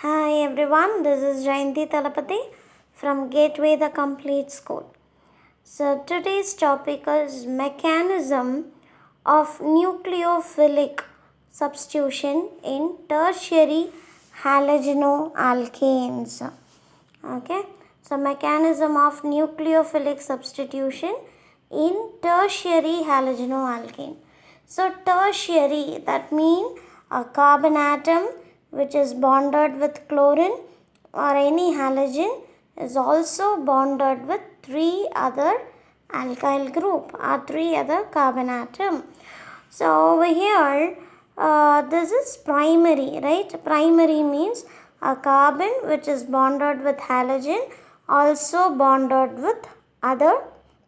Hi everyone, this is Jayanthi Thalapathi from Gateway the Complete School. So today's topic is mechanism of nucleophilic substitution in tertiary halogenoalkanes. Okay, so mechanism of nucleophilic substitution in tertiary halogenoalkane. So tertiary, that means a carbon atom which is bonded with chlorine or any halogen is also bonded with three other alkyl group or three other carbon atom. So over here this is primary, right? Primary means a carbon which is bonded with halogen also bonded with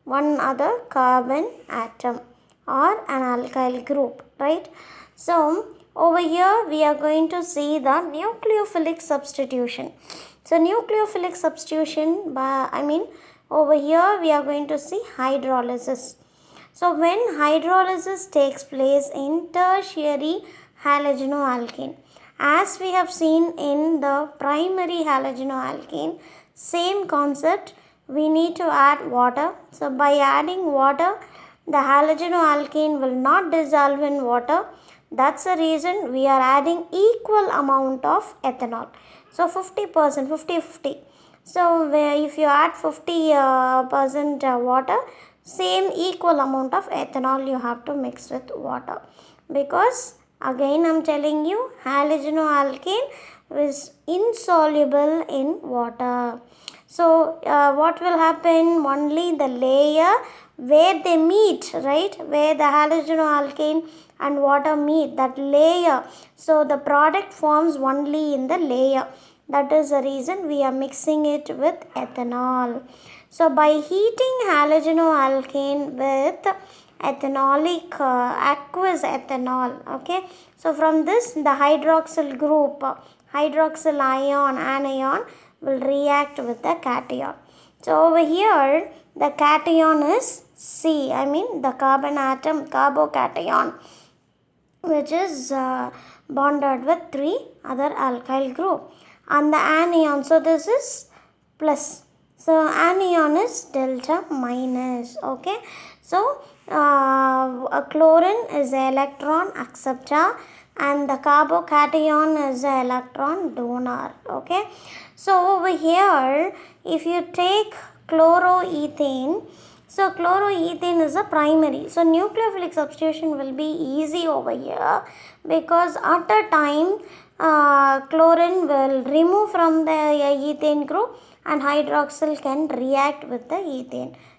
one other carbon atom or an alkyl group, right? So over here we are going to see the nucleophilic substitution. So nucleophilic substitution over here we are going to see hydrolysis. So when hydrolysis takes place in tertiary halogenoalkane, as we have seen in the primary halogenoalkane, same concept, we need to add water. So by adding water, the halogenoalkane will not dissolve in water. That's the reason we are adding equal amount of ethanol. So 50%, 50-50. So if you add 50% water, same equal amount of ethanol you have to mix with water. Because again I am telling you, halogenoalkane is insoluble in water. So what will happen? Only the layer where they meet, right? Where the halogenoalkane and water meet, that layer. So the product forms only in the layer. That is the reason we are mixing it with ethanol. So by heating halogenoalkane with ethanolic aqueous ethanol, okay. So from this the hydroxyl group, hydroxyl anion will react with the cation. So over here the cation is C, the carbon atom carbocation, which is bonded with three other alkyl group, and the anion, so this is plus, so anion is delta minus, okay. So a chlorine is the electron acceptor and the carbocation is the electron donor, okay. So over here if you take chloroethane, so chloroethane is a primary. So nucleophilic substitution will be easy over here, because at a time chlorine will remove from the ethane group and hydroxyl can react with the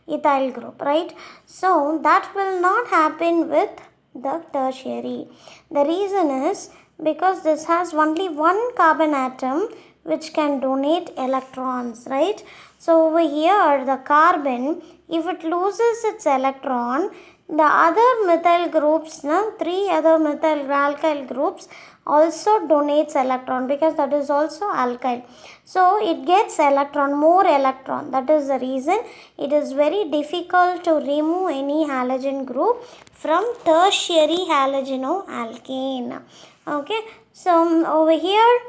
ethyl group, right? So that will not happen with the tertiary. The reason is because this has only one carbon atom which can donate electrons, right? So over here the carbon, if it loses its electron, the other methyl groups, three other methyl alkyl groups also donates electron, because that is also alkyl. So it gets more electron. That is the reason it is very difficult to remove any halogen group from tertiary halogenoalkane. Okay, so over here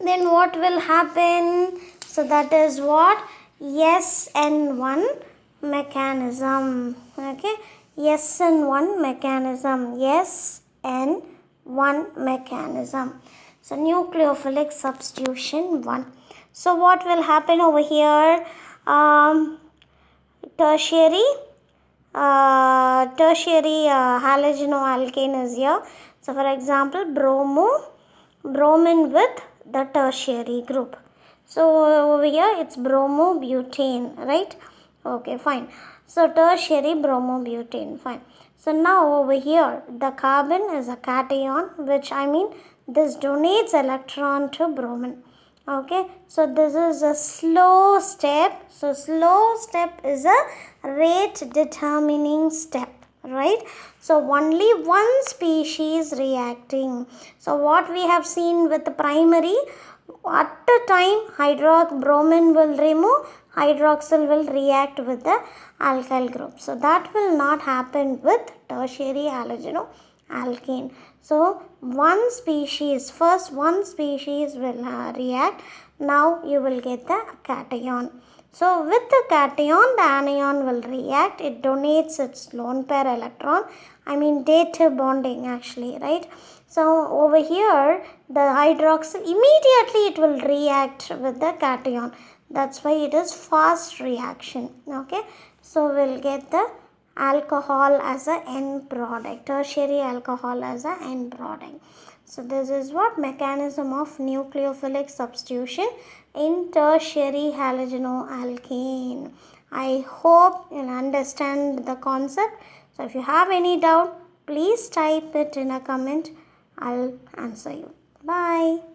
then what will happen? So that is what? SN1 mechanism. Okay, SN1 mechanism. SN1 mechanism. So nucleophilic substitution 1. So what will happen over here? Tertiary halogenoalkane is here. So for example, bromine with the tertiary group. So over here it's bromobutane, right? Okay, fine. So tertiary bromobutane, fine. So now over here the carbon is a cation, which this donates electron to bromine. Okay, so this is a slow step. So slow step is a rate determining step, right? So only one species reacting. So what we have seen with the primary, at a time bromine will remove, hydroxyl will react with the alkyl group. So that will not happen with tertiary halogenoalkane. alkane. So first one species will react. Now you will get the cation. So with the cation, the anion will react. It donates its lone pair electron. Dative bonding actually, right? So over here, the hydroxyl, immediately it will react with the cation. That's why it is fast reaction. Okay. So we'll get the alcohol as an end product, tertiary alcohol as an end product. So this is what mechanism of nucleophilic substitution in tertiary halogenoalkane. I hope you'll understand the concept. So if you have any doubt, please type it in a comment. I'll answer you. Bye.